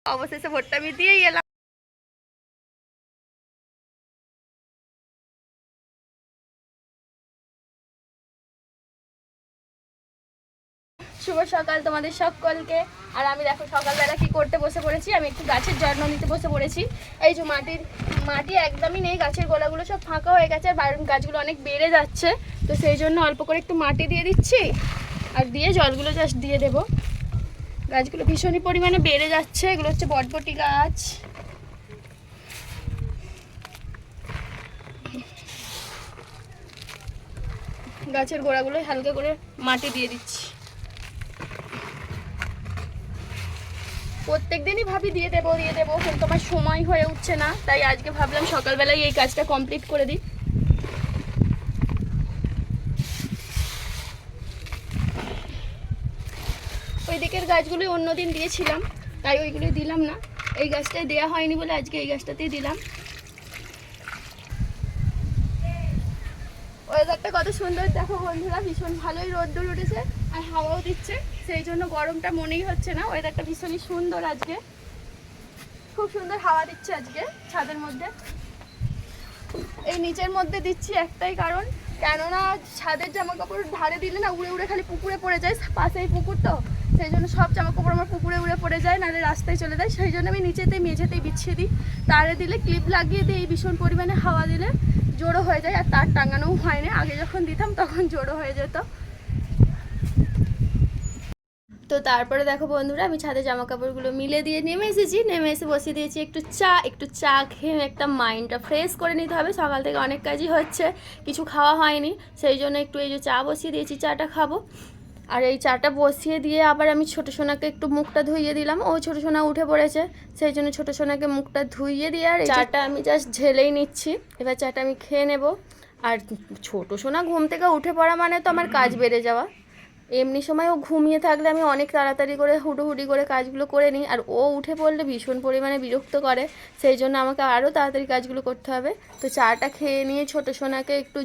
অবশেষে ভোটটা আমি দিয়েই এলাম। শুভ সকাল তোমাদের সকলকে। আর আমি দেখো সকালবেলা কি করতে বসে পড়েছি, আমি একটু গাছের যত্ন নিতে বসে পড়েছি। এই যে মাটি একদমই নেই, গাছের গোড়াগুলো সব ফাঁকা হয়ে গেছে, আর গাছগুলো অনেক বেড়ে যাচ্ছে, তো সেই জন্য অল্প করে একটু মাটি দিয়ে দিচ্ছি আর দিয়ে জলগুলো জাস্ট দিয়ে দেবো। গাছগুলো ভীষণই পরিমাণে বেড়ে যাচ্ছে, এগুলো হচ্ছে বটবটি গাছ। গাছের গোড়াগুলো হালকা করে মাটি দিয়ে দিচ্ছি। প্রত্যেক দিনই ভাবি দিয়ে দেবো কিন্তু আমার সময় হয়ে উঠছে না, তাই আজকে ভাবলাম সকালবেলায় এই কাজটা কমপ্লিট করে দিই। ওই দিকের গাছগুলোই অন্যদিন দিয়েছিলাম, তাই ওইগুলো দিলাম না। এই গাছটায় দেওয়া হয়নি বলে আজকে এই গাছটাতেই দিলাম। ওয়েদারটা কত সুন্দর দেখো বন্ধুরা, ভীষণ ভালোই রোদ্দুর উঠেছে আর হাওয়াও দিচ্ছে, সেই জন্য গরমটা মনেই হচ্ছে না। ওয়েদারটা ভীষণই সুন্দর আজকে, খুব সুন্দর হাওয়া দিচ্ছে আজকে ছাদের মধ্যে। এই নিচের মধ্যে দিচ্ছি একটাই কারণ, কেননা ছাদের জামা কাপড় ধারে দিলে না উড়ে উড়ে খালি পুকুরে পড়ে যায়, পাশেই পুকুর, তো সেই জন্য সব জামা কাপড় আমার পুকুরে উড়ে পড়ে যায়, নাহলে রাস্তায় চলে যায়। সেই জন্য আমি নিচেতেই মেঝেতেই বিছিয়ে দিই। তারে দিলে ক্লিপ লাগিয়ে দিই, ভীষণ পরিমাণে হাওয়া দিলে জোড়ো হয়ে যায়, আর তার টাঙানোও হয় না। আগে যখন দিতাম তখন জোড়ো হয়ে যেত। তো তারপরে দেখো বন্ধুরা, আমি ছাদে জামা কাপড়গুলো মিলে দিয়ে নেমে এসে বসিয়ে দিয়েছি একটু চা খেয়ে একটা মাইন্ডটা ফ্রেশ করে নিতে হবে। সকাল থেকে অনেক কাজই হচ্ছে, কিছু খাওয়া হয়নি, সেই জন্য একটু এই যে চা বসিয়ে দিয়েছি, চাটা খাবো। আর এই চাটা বসিয়ে দিয়ে আবার আমি ছোটো সোনাকে একটু মুখটা ধুইয়ে দিলাম, ও ছোটো সোনা উঠে পড়েছে, সেই জন্য ছোটো সোনাকে মুখটা ধুইয়ে দিয়ে আর চাটা আমি জাস্ট ঢেলেই নিচ্ছি। এবার চাটা আমি খেয়ে নেব। আর ছোটো সোনা ঘুম থেকে উঠে পড়া মানে তো আমার কাজ বেড়ে যাওয়া। এমনি সময় ও ঘুমিয়ে থাকলে আমি অনেক তাড়াতাড়ি করে হুটোহুটি করে কাজগুলো করে নিই, আর ও উঠে পড়লে ভীষণ পরিমাণে বিরক্ত করে, সেই জন্য আমাকে আরও তাড়াতাড়ি কাজগুলো করতে হবে। তো চাটা খেয়ে নিয়ে ছোটো সোনাকে একটু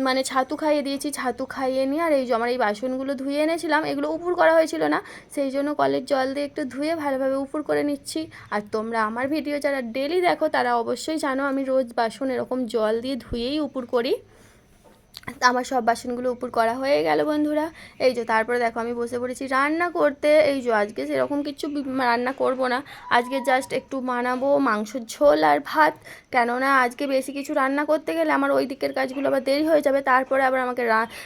মানে ছাতু খাইয়ে দিয়েছি, ছাতু খাইয়ে নিয়ে আর এই যে আমার এই বাসনগুলো ধুয়ে এনেছিলাম, এগুলো উপুর করা হয়েছিল না, সেই জন্য কলের জল দিয়ে একটু ধুয়ে ভালোভাবে উপুর করে নিচ্ছি। আর তোমরা আমার ভিডিও যারা ডেলি দেখো তারা অবশ্যই জানো আমি রোজ বাসন এরকম জল দিয়ে ধুয়েই উপুর করি। আমার সব বাসনগুলো উপর করা হয়ে গেল বন্ধুরা। এই যে তারপরে দেখো আমি বসে পড়েছি রান্না করতে। এই যে আজকে সেরকম কিছু রান্না করব না, আজকে জাস্ট একটু বানাবো মাংসের ঝোল আর ভাত, কেননা আজকে বেশি কিছু রান্না করতে গেলে আমার ওই দিকের কাজগুলো আবার দেরি হয়ে যাবে, তারপরে আবার আমাকে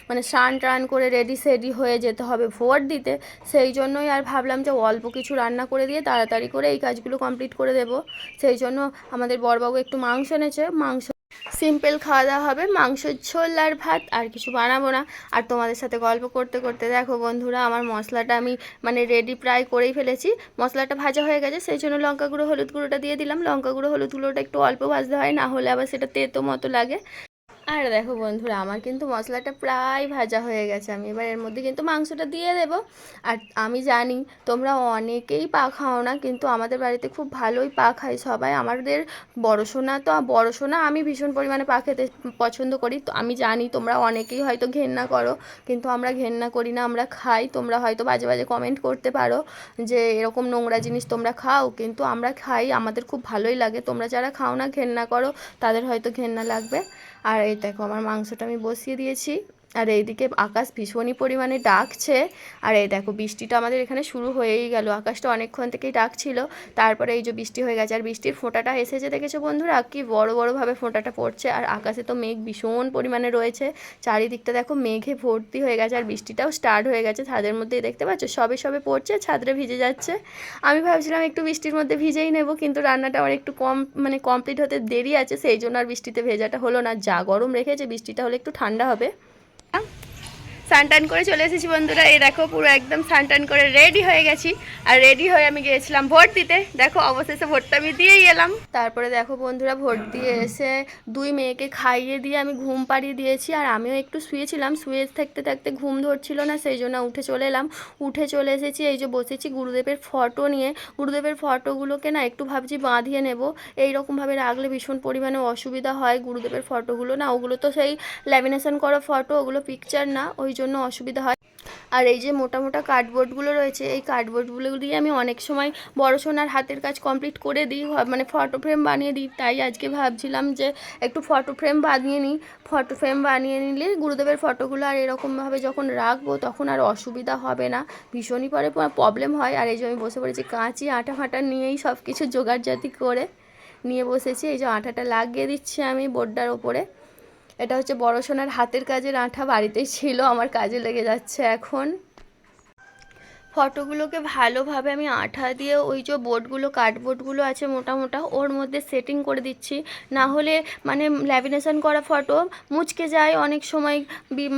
মানে স্নান টান করে রেডি হয়ে যেতে হবে ভোট দিতে। সেই জন্যই আর ভাবলাম যে অল্প কিছু রান্না করে দিয়ে তাড়াতাড়ি করে এই কাজগুলো কমপ্লিট করে দেব। সেই জন্য আমাদের বড়বাবু একটু মাংস এনেছে, মাংস সিম্পল খাওয়া দাওয়া হবে, মাংসের ঝোল আর ভাত, আর কিছু বানাবো না। আর তোমাদের সাথে গল্প করতে করতে দেখো বন্ধুরা আমার মশলাটা আমি মানে রেডি প্রায় করেই ফেলেছি। মশলাটা ভাজা হয়ে গেছে, সেই জন্য লঙ্কা গুঁড়ো হলুদ গুঁড়োটা দিয়ে দিলাম। লঙ্কা গুঁড়ো হলুদ গুঁড়োটা একটু অল্প ভাজতে হয়, না হলে আবার সেটা তেতো মতো লাগে। আর দেখো বন্ধুরা আমার কিন্তু মশলাটা প্রায় ভাজা হয়ে গেছে, আমি এবার এর মধ্যে কিন্তু মাংসটা দিয়ে দেব। আর আমি জানি তোমরা অনেকেই পা খাও না, কিন্তু আমাদের বাড়িতে খুব ভালোই পা খায় সবাই। আমাদের বড় সোনা আমি ভীষণ পরিমাণে পা খেতে পছন্দ করি, তো আমি জানি তোমরা অনেকেই হয়তো ঘেন্না করো, কিন্তু আমরা ঘেন্না করি না, আমরা খাই। তোমরা হয়তো বাজে বাজে কমেন্ট করতে পারো যে এরকম নোংরা জিনিস তোমরা খাও, কিন্তু আমরা খাই, আমাদের খুব ভালোই লাগে। তোমরা যারা খাও না ঘেন্না করো তাদের হয়তো ঘেন্না লাগবে। আর এই দেখো আমার মাংসটা আমি বসিয়ে দিয়েছি, আর এইদিকে আকাশ ভীষণই পরিমাণে ডাকছে। আর এই দেখো বৃষ্টিটা আমাদের এখানে শুরু হয়েই গেল, আকাশটা অনেকক্ষণ থেকেই ডাকছিল, তারপরে এই যে বৃষ্টি হয়ে গেছে। আর বৃষ্টির ফোঁটাটা এসেছে দেখেছো বন্ধুরা, কি বড় বড়ভাবে ফোঁটাটা পড়ছে। আর আকাশে তো মেঘ ভীষণ পরিমাণে রয়েছে, চারিদিকটা দেখো মেঘে ভর্তি হয়ে গেছে, আর বৃষ্টিটাও স্টার্ট হয়ে গেছে। ছাদের মধ্যে দেখতে পাচ্ছ সবে সবে পড়ছে, ছাদরে ভিজে যাচ্ছে। আমি ভাবছিলাম একটু বৃষ্টির মধ্যে ভিজেই নেব, কিন্তু রান্নাটা আমার একটু কমপ্লিট হতে দেরি আছে, সেই জন্য আর বৃষ্টিতে ভেজাটা হলো না। যা গরম রেখেছে, বৃষ্টিটা হলে একটু ঠান্ডা হবে। স্নান করে চলে এসেছি বন্ধুরা, এই দেখো পুরো একদম স্নান করে রেডি হয়ে গেছি। আর রেডি হয়ে আমি গিয়েছিলাম ভোট দিতে, দেখো অবশেষে ভোটটা আমি দিয়েই এলাম। তারপরে দেখো বন্ধুরা ভোট দিয়ে এসে দুই মেয়েকে খাইয়ে দিয়ে আমি ঘুম পাড়িয়ে দিয়েছি, আর আমিও একটু শুয়েছিলাম, শুয়ে থাকতে থাকতে ঘুম ধরছিল না, সেই জন্য উঠে চলে এলাম। উঠে চলে এসেছি, এই যে বসেছি গুরুদেবের ফটো নিয়ে। গুরুদেবের ফটোগুলোকে না একটু ভাবছি বাঁধিয়ে নেব, এইরকমভাবে রাখলে ভীষণ পরিমাণে অসুবিধা হয়। গুরুদেবের ফটোগুলো না, ওগুলো তো সেই ল্যামিনেশন করা ফটো, ওগুলো পিকচার না, ওই জন্য অসুবিধা হয়। আর এই যে মোটা মোটা কার্ডবোর্ডগুলো রয়েছে, এই কার্ডবোর্ডগুলো দিয়ে আমি অনেক সময় বড় সোনার হাতের কাজ কমপ্লিট করে দিই, মানে ফটো ফ্রেম বানিয়ে দিই। তাই আজকে ভাবছিলাম যে একটু ফটো ফ্রেম বানিয়ে নিই। ফটো ফ্রেম বানিয়ে নিলে গুরুদেবের ফটোগুলো আর এরকমভাবে যখন রাখবো তখন আর অসুবিধা হবে না, ভীষণই পরে প্রবলেম হয়। আর এই যে আমি বসে পড়েছি কাঁচি আটা ফাটা নিয়েই সব কিছু জোগাড়জাতি করে নিয়ে বসেছি। এই যে আটাটা লাগিয়ে দিচ্ছি আমি বোর্ডটার ওপরে। এটা হচ্ছে বড় সোনার হাতের কাজের আঠা, বাড়িতেই ছিল, আমার কাজে লেগে যাচ্ছে এখন। ফটোগুলোকে ভালোভাবে আমি আঠা দিয়ে ওই যে বোর্ডগুলো কার্ডবোর্ডগুলো আছে মোটা মোটা ওর মধ্যে সেটিং করে দিচ্ছি, না হলে মানে ল্যামিনেশন করা ফটো মুচকে যায় অনেক সময়,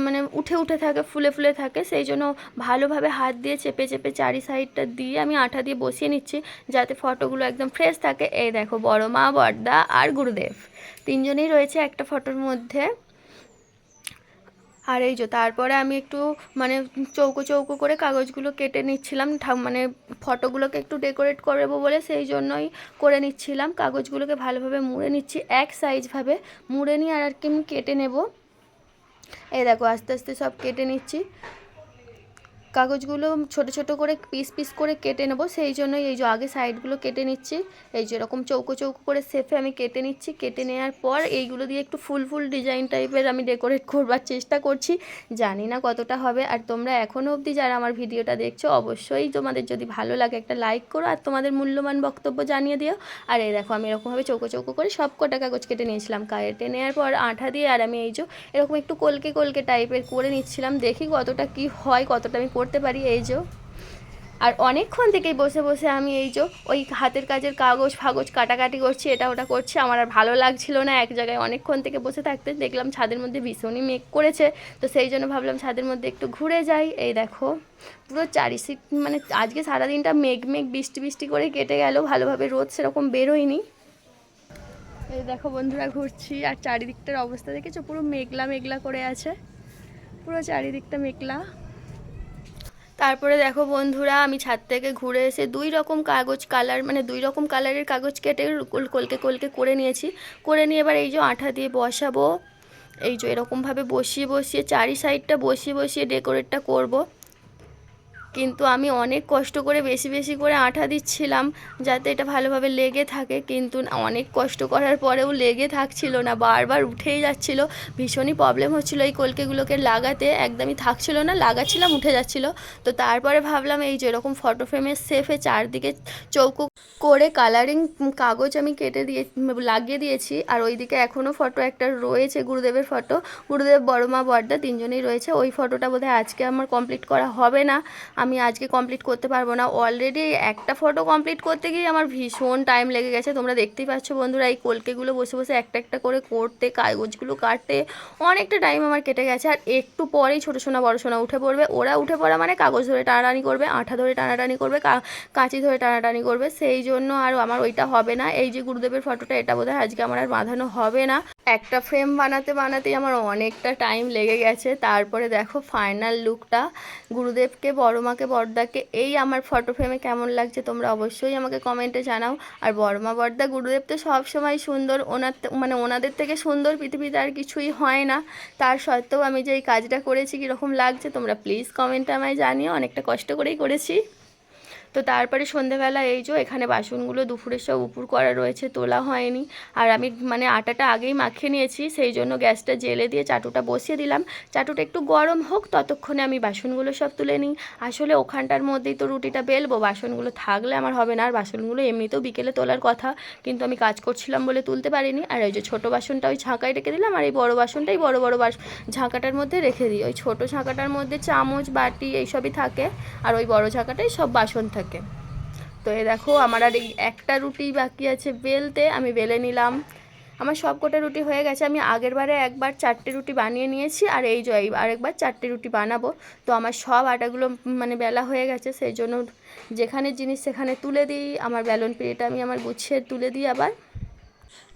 মানে উঠে উঠে থাকে, ফুলে ফুলে থাকে। সেই জন্য ভালোভাবে হাত দিয়ে চেপে চেপে চারি সাইডটা দিয়ে আমি আঠা দিয়ে বসিয়ে নিচ্ছি যাতে ফটোগুলো একদম ফ্রেশ থাকে। এই দেখো বড় মা, বড়দা আর গুরুদেব তিনজনেই রয়েছে একটা ফটোর মধ্যে। আর এই যে তারপরে আমি একটু মানে চৌকো চৌকো করে কাগজগুলো কেটে নিচ্ছিলাম, মানে ফটোগুলোকে একটু ডেকোরেট করবো বলে সেই জন্যই করে নিচ্ছিলাম। কাগজগুলোকে ভালোভাবে মুড়ে নিচ্ছি, এক সাইজভাবে মুড়ে নিয়ে আর কি আমি কেটে নেব। এই দেখো আস্তে আস্তে সব কেটে নিচ্ছি, কাগজগুলো ছোট ছোট করে পিস পিস করে কেটে নেব, সেই জন্যই এই যে আগে সাইডগুলো কেটে নিচ্ছি। এই যে এরকম চৌকো চৌকো করে শেপে আমি কেটে নিচ্ছি। কেটে নেওয়ার পর এইগুলো দিয়ে একটু ফুল ফুল ডিজাইন টাইপের আমি ডেকোরেট করবার চেষ্টা করছি, জানি না কতটা হবে। আর তোমরা এখনও অবধি যারা আমার ভিডিওটা দেখছো অবশ্যই তোমাদের যদি ভালো লাগে একটা লাইক করো আর তোমাদের মূল্যবান বক্তব্য জানিয়ে দিও। আর এই দেখো আমি এরকমভাবে চৌকো চৌকো করে সব কটা কাগজ কেটে নিয়েছিলাম, কেটে নেওয়ার পর আঠা দিয়ে আর আমি এই যে এরকম একটু কলকে কলকে টাইপের করে নিচ্ছিলাম, দেখি কতটা কি হয়, কতটা আমি করতে পারি। এই যে আর অনেকক্ষণ থেকেই বসে বসে আমি এই যে ওই হাতের কাজের কাগজ ফাগজ কাটাকাটি করছি, এটা ওটা করছি। আমার আর ভালো লাগছিল না এক জায়গায় অনেকক্ষণ থেকে বসে থাকতে। দেখলাম ছাদের মধ্যে ভীষণই মেঘ করেছে, তো সেই জন্য ভাবলাম ছাদের মধ্যে একটু ঘুরে যাই। এই দেখো পুরো চারিদিক মানে আজকে সারাদিনটা মেঘ মেঘ বৃষ্টি বৃষ্টি করে কেটে গেল, ভালোভাবে রোদ সেরকম বেরোয়নি। এই দেখো বন্ধুরা ঘুরছি আর চারিদিকটার অবস্থা দেখেছো, পুরো মেঘলা মেঘলা করে আছে, পুরো চারিদিকটা মেঘলা। তারপরে দেখো বন্ধুরা আমি ছাদ থেকে ঘুরে এসে দুই রকম কাগজ কালার মানে দুই রকম কালারের কাগজ কেটে কলকে কলকে করে নিয়েছি। করে নিয়ে এবার এই যে আঠা দিয়ে বসাবো, এই যে এরকমভাবে বসিয়ে বসিয়ে চারি সাইডটা বসিয়ে বসিয়ে ডেকোরেটটা করব। কিন্তু আমি অনেক কষ্ট করে বেশি বেশি করে আঠা দিচ্ছিলাম যাতে এটা ভালোভাবে লেগে থাকে, কিন্তু অনেক কষ্ট করার পরেও লেগে থাকছিল না, বারবার উঠেই যাচ্ছিল, ভীষণই প্রবলেম হচ্ছিল এই কলকেগুলোকে লাগাতে, একদমই থাকছিল না, লাগাচ্ছিলাম উঠে যাচ্ছিল। তো তারপরে ভাবলাম এই যে এরকম ফটো ফ্রেমের শেপে চারদিকে চৌকো করে কালারিং কাগজ আমি কেটে দিয়ে লাগিয়ে দিয়েছি। আর ওইদিকে এখনও ফটো একটা রয়েছে, গুরুদেবের ফটো, গুরুদেব বড় মা বড়দা তিনজনেই রয়েছে। ওই ফটোটা বোধহয় আজকে আমার কমপ্লিট করা হবে না, আমি আজকে কমপ্লিট করতে পারবো না। অলরেডি একটা ফটো কমপ্লিট করতে গিয়ে আমার ভীষণ টাইম লেগে গেছে, তোমরা দেখতেই পাচ্ছ বন্ধুরা এই কলকেগুলো বসে বসে একটা একটা করে করতে, কাগজগুলো কাটতে অনেকটা টাইম আমার কেটে গেছে। আর একটু পরেই ছোটো সোনা বড় সোনা উঠে পড়বে, ওরা উঠে পড়া মানে কাগজ ধরে টানাটানি করবে, আঠা ধরে টানাটানি করবে, কাঁচি ধরে টানাটানি করবে, সেই জন্য আর আমার ওইটা হবে না। এই যে গুরুদেবের ফটোটা, এটা বোধহয় আজকে আমার আর বাঁধানো হবে না। একটা ফ্রেম বানাতে বানাতেই আমার অনেকটা টাইম লেগে গেছে। তারপরে দেখো ফাইনাল লুকটা, গুরুদেবকে বড়মাকে বড়দাকে এই আমার ফটো ফ্রেমে কেমন লাগছে তোমরা অবশ্যই আমাকে কমেন্টে জানাও। আর বড়মা বড়দা গুরুদেব তো সবসময় সুন্দর, ওনাদের থেকে সুন্দর পৃথিবীতে আর কিছুই হয় না। তার সত্ত্বেও আমি যে এই কাজটা করেছি কীরকম লাগছে তোমরা প্লিজ কমেন্টে আমায় জানিও, অনেকটা কষ্ট করেই করেছি। তো তারপরে সন্ধেবেলা এই যে এখানে বাসনগুলো দুপুরের সব উপর করা রয়েছে, তোলা হয়নি। আর আমি মানে আটাটা আগেই মাখিয়ে নিয়েছি, সেই জন্য গ্যাসটা জেলে দিয়ে চাটুটা বসিয়ে দিলাম, চাটুটা একটু গরম হোক ততক্ষণে আমি বাসনগুলো সব তুলে নিই। আসলে ওখানটার মধ্যেই তো রুটিটা বেলবো, বাসনগুলো থাকলে আমার হবে না। আর বাসনগুলো এমনিতেও বিকেলে তোলার কথা, কিন্তু আমি কাজ করছিলাম বলে তুলতে পারিনি। আর ওই যে ছোটো বাসনটা ওই ঝাঁকায় রেখে দিলাম, আর এই বড়ো বাসনটাই বড় বড় ঝাঁকাটার মধ্যে রেখে দিই। ওই ছোটো ঝাঁকাটার মধ্যে চামচ বাটি এইসবই থাকে, আর ওই বড়ো ঝাঁকাটাই সব বাসন থাকে। তো এই দেখো আমার আর এই একটা রুটি বাকি আছে বেলতে, আমি বেলে নিলাম। আমার সব কটা রুটি হয়ে গেছে, আমি আগের বারে একবার 4টে রুটি বানিয়ে নিয়েছি, আর এই যে আরেকবার 4টে রুটি বানাবো। তো আমার সব আটাগুলো মানে বেলা হয়ে গেছে, সেই জন্য যেখানে জিনিস সেখানে তুলে দিই। আমার বেলন পিড়িটা আমি আমার গুছিয়ে তুলে দিই, আবার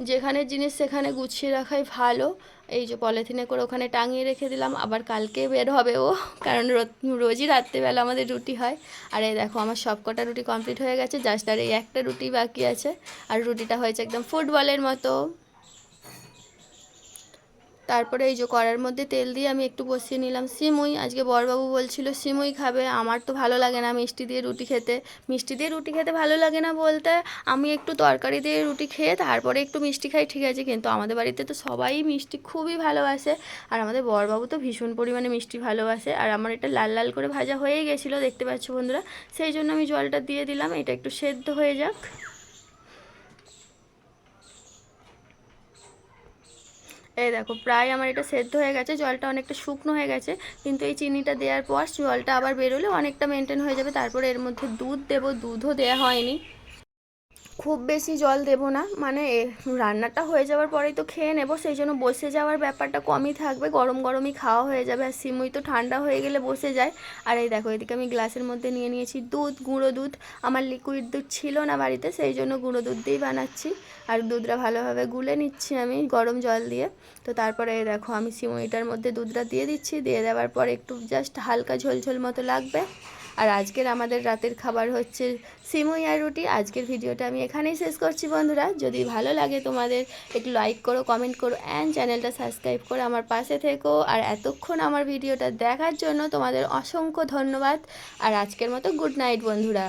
যেখানে জিনিস সেখানে গুছিয়ে রাখাই ভালো। এই যে পলিথিনে করে ওখানে টাঙিয়ে রেখে দিলাম, আবার কালকে বের হবে ও, কারণ রোজই রাত্রেবেলা আমাদের রুটি হয়। আর এই দেখো আমার সব কটা রুটি কমপ্লিট হয়ে গেছে, জাস্ট আর এই একটা রুটি বাকি আছে। আর রুটিটা হয়েছে একদম ফুটবলের মতো। তারপরে এই যে কড়ার মধ্যে তেল দিয়ে আমি একটু বসিয়ে নিলাম সিমুই। আজকে বড়বাবু বলছিল সিমুই খাবে, আমার তো ভালো লাগে না মিষ্টি দিয়ে রুটি খেতে। মিষ্টি দিয়ে রুটি খেতে ভালো লাগে না বলতে, আমি একটু তরকারি দিয়ে রুটি খেয়ে তারপরে একটু মিষ্টি খাই ঠিক আছে, কিন্তু আমাদের বাড়িতে তো সবাই মিষ্টি খুবই ভালোবাসে। আর আমাদের বড়বাবু তো ভীষণ পরিমাণে মিষ্টি ভালোবাসে। আর আমার এটা লাল লাল করে ভাজা হয়ে গেছিলো দেখতে পাচ্ছ বন্ধুরা, সেই জন্য আমি জলটা দিয়ে দিলাম, এটা একটু সেদ্ধ হয়ে যাক। এই দেখো প্রায় আমার এটা সেদ্ধ হয়ে গেছে, জলটা অনেকটা শুকনো হয়ে গেছে, কিন্তু এই চিনিটা দেওয়ার পর জলটা আবার বেরোলে অনেকটা মেনটেন হয়ে যাবে। তারপরে এর মধ্যে দুধ দেবো, দুধও দেওয়া হয়নি। খুব বেশি জল দেব না, মানে রান্নাটা হয়ে যাওয়ার পরেই তো খেয়ে নেব, সেই জন্য বসে যাওয়ার ব্যাপারটা কমই থাকবে, গরম গরমই খাওয়া হয়ে যাবে। আর সিমুই তো ঠান্ডা হয়ে গেলে বসে যায়। আর এই দেখো এদিকে আমি গ্লাসের মধ্যে নিয়ে নিয়েছি দুধ, গুঁড়ো দুধ। আমার লিকুইড দুধ ছিল না বাড়িতে, সেই জন্য গুঁড়ো দুধ দিয়েই বানাচ্ছি। আর দুধটা ভালোভাবে গুলে নিচ্ছি আমি গরম জল দিয়ে। তো তারপরে এই দেখো আমি সিমুইটার মধ্যে দুধটা দিয়ে দিচ্ছি, দিয়ে দেওয়ার পর একটু জাস্ট হালকা ঝোলঝোল মতো লাগবে। আর আজকের আমাদের রাতের খাবার হচ্ছে সিমুই আর রুটি। আজকের ভিডিওটা আমি এখানেই শেষ করছি বন্ধুরা। যদি ভালো লাগে তোমাদের একটু লাইক করো, কমেন্ট করো অ্যান্ড চ্যানেলটা সাবস্ক্রাইব করে আমার পাশে থেকো। আর এতক্ষণ আমার ভিডিওটা দেখার জন্য তোমাদের অসংখ্য ধন্যবাদ। আর আজকের মতো গুড নাইট বন্ধুরা।